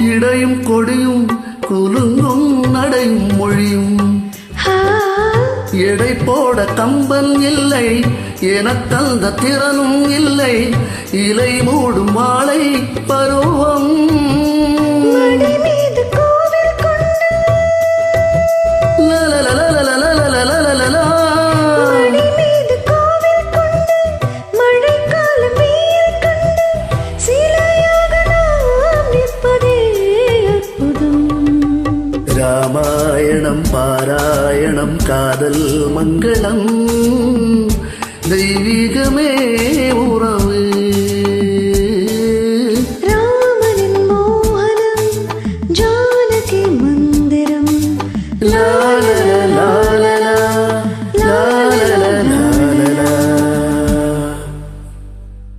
இடையும் கொடியும் குலுங்கும் நடையும் மொழியும் எடை போட கம்பன் இல்லை எனக்கந்த திறனும் இல்லை இலை மூடும் வாழை பருவம் ராமாயணம் பாராயணம் காதல் மங்கள